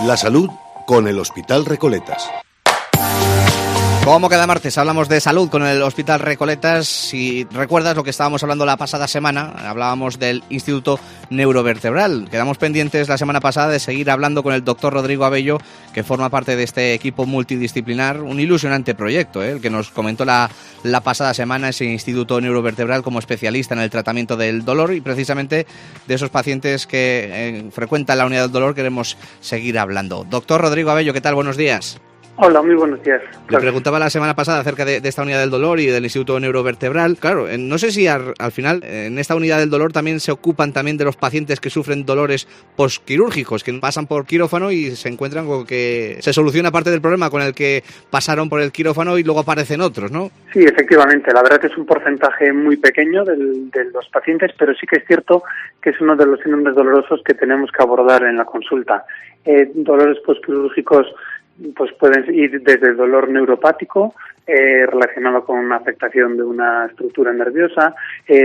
La salud con el Hospital Recoletas. Como cada martes hablamos de salud con el Hospital Recoletas. Si recuerdas lo que estábamos hablando la pasada semana, hablábamos del Instituto Neurovertebral. Quedamos pendientes la semana pasada de seguir hablando con el doctor Rodrigo Abello, que forma parte de este equipo multidisciplinar, un ilusionante proyecto, el que nos comentó la pasada semana ese Instituto Neurovertebral como especialista en el tratamiento del dolor, y precisamente de esos pacientes que frecuentan la unidad del dolor queremos seguir hablando. Doctor Rodrigo Abello, ¿qué tal? Buenos días. Hola, muy buenos días. Le preguntaba la semana pasada acerca de esta unidad del dolor y del Instituto Neurovertebral. Claro, no sé si al final en esta unidad del dolor también se ocupan también de los pacientes que sufren dolores posquirúrgicos, que pasan por quirófano y se encuentran con que se soluciona parte del problema con el que pasaron por el quirófano y luego aparecen otros, ¿no? Sí, efectivamente. La verdad que es un porcentaje muy pequeño de los pacientes, pero sí que es cierto que es uno de los síndromes dolorosos que tenemos que abordar en la consulta. Dolores posquirúrgicos pues pueden ir desde el dolor neuropático relacionado con una afectación de una estructura nerviosa,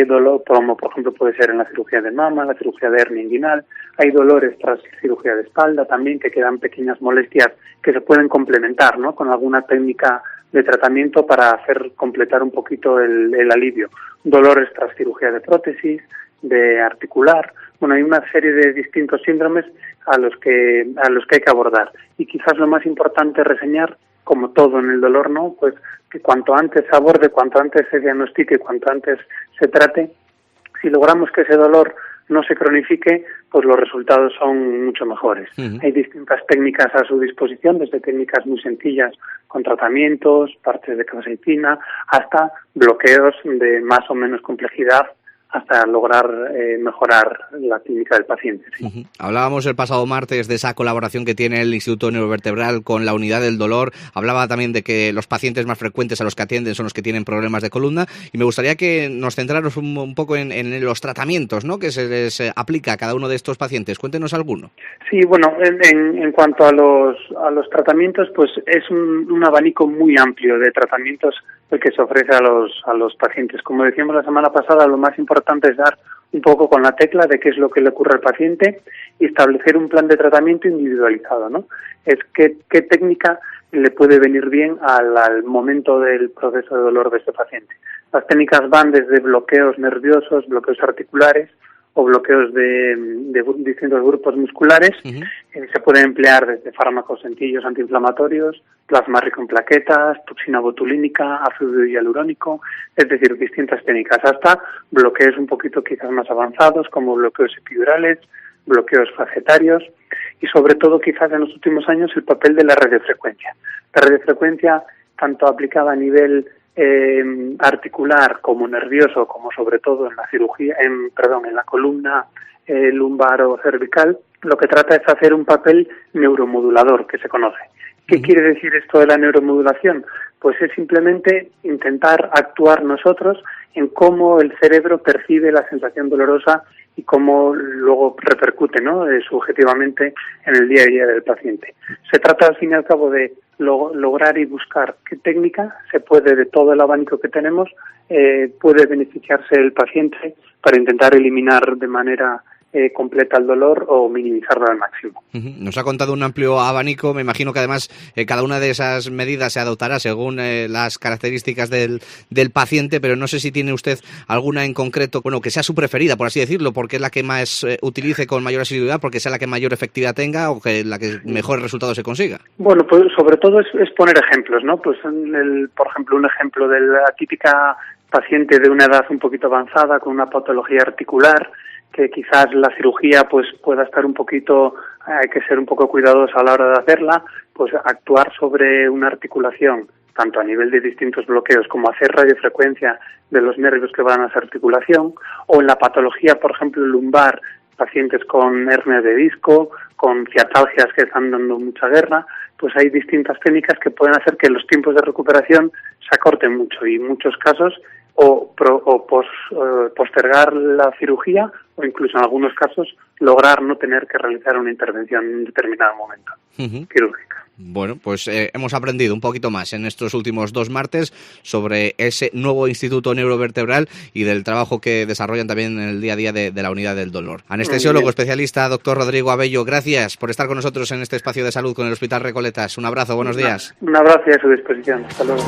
dolor como por ejemplo puede ser en la cirugía de mama, la cirugía de hernia inguinal. Hay dolores tras cirugía de espalda también, que quedan pequeñas molestias que se pueden complementar, ¿no?, con alguna técnica de tratamiento para hacer completar un poquito el alivio. Dolores tras cirugía de prótesis, de articular. Bueno, hay una serie de distintos síndromes a los que hay que abordar. Y quizás lo más importante reseñar, como todo en el dolor, ¿no?, pues que cuanto antes se aborde, cuanto antes se diagnostique, cuanto antes se trate, si logramos que ese dolor no se cronifique, pues los resultados son mucho mejores. Uh-huh. Hay distintas técnicas a su disposición, desde técnicas muy sencillas con tratamientos, parches de capsaicina, hasta bloqueos de más o menos complejidad, hasta lograr mejorar la clínica del paciente. ¿Sí? Uh-huh. Hablábamos el pasado martes de esa colaboración que tiene el Instituto Neurovertebral con la unidad del dolor. Hablaba también de que los pacientes más frecuentes a los que atienden son los que tienen problemas de columna, y me gustaría que nos centráramos un poco en los tratamientos, ¿no?, que se les aplica a cada uno de estos pacientes. Cuéntenos alguno. Sí, bueno, en cuanto a los tratamientos, pues es un abanico muy amplio de tratamientos el que se ofrece a los pacientes. Como decíamos la semana pasada, lo más importante es dar un poco con la tecla de qué es lo que le ocurre al paciente y establecer un plan de tratamiento individualizado, ¿no? Es qué técnica le puede venir bien al momento del proceso de dolor de este paciente. Las técnicas van desde bloqueos nerviosos, bloqueos articulares o bloqueos de distintos grupos musculares. Uh-huh. Se puede emplear desde fármacos sencillos antiinflamatorios, plasma rico en plaquetas, toxina botulínica, ácido hialurónico, es decir, distintas técnicas, hasta bloqueos un poquito quizás más avanzados, como bloqueos epidurales, bloqueos facetarios, y sobre todo quizás en los últimos años el papel de la radiofrecuencia. La radiofrecuencia, tanto aplicada a nivel articular como nervioso, como sobre todo en la cirugía, en la columna lumbar o cervical, lo que trata es hacer un papel neuromodulador que se conoce. ¿Qué quiere decir esto de la neuromodulación? Pues es simplemente intentar actuar nosotros en cómo el cerebro percibe la sensación dolorosa y cómo luego repercute, ¿no?, subjetivamente en el día a día del paciente. Se trata, al fin y al cabo, de lograr y buscar qué técnica se puede, de todo el abanico que tenemos, puede beneficiarse el paciente para intentar eliminar de manera completa el dolor o minimizarlo al máximo. Uh-huh. Nos ha contado un amplio abanico. Me imagino que además cada una de esas medidas se adoptará según las características del paciente, pero no sé si tiene usted alguna en concreto, bueno, que sea su preferida, por así decirlo, porque es la que más utilice con mayor asiduidad, porque sea la que mayor efectividad tenga o que la que mejor resultado se consiga. Bueno, pues sobre todo es poner ejemplos, ¿no? Pues por ejemplo, un ejemplo de la típica paciente de una edad un poquito avanzada con una patología articular, que quizás la cirugía pues pueda estar un poquito, hay que ser un poco cuidadosos a la hora de hacerla, pues actuar sobre una articulación, tanto a nivel de distintos bloqueos como hacer radiofrecuencia de los nervios que van a esa articulación, o en la patología, por ejemplo, lumbar, pacientes con hernia de disco, con ciatalgias que están dando mucha guerra, pues hay distintas técnicas que pueden hacer que los tiempos de recuperación se acorten mucho y en muchos casos postergar la cirugía o incluso en algunos casos lograr no tener que realizar una intervención en un determinado momento quirúrgica. Bueno, pues hemos aprendido un poquito más en estos últimos 2 martes sobre ese nuevo Instituto Neurovertebral y del trabajo que desarrollan también en el día a día de la unidad del dolor. Anestesiólogo especialista, doctor Rodrigo Abello, gracias por estar con nosotros en este espacio de salud con el Hospital Recoletas. Un abrazo, buenos días. Un abrazo y a su disposición. Hasta luego.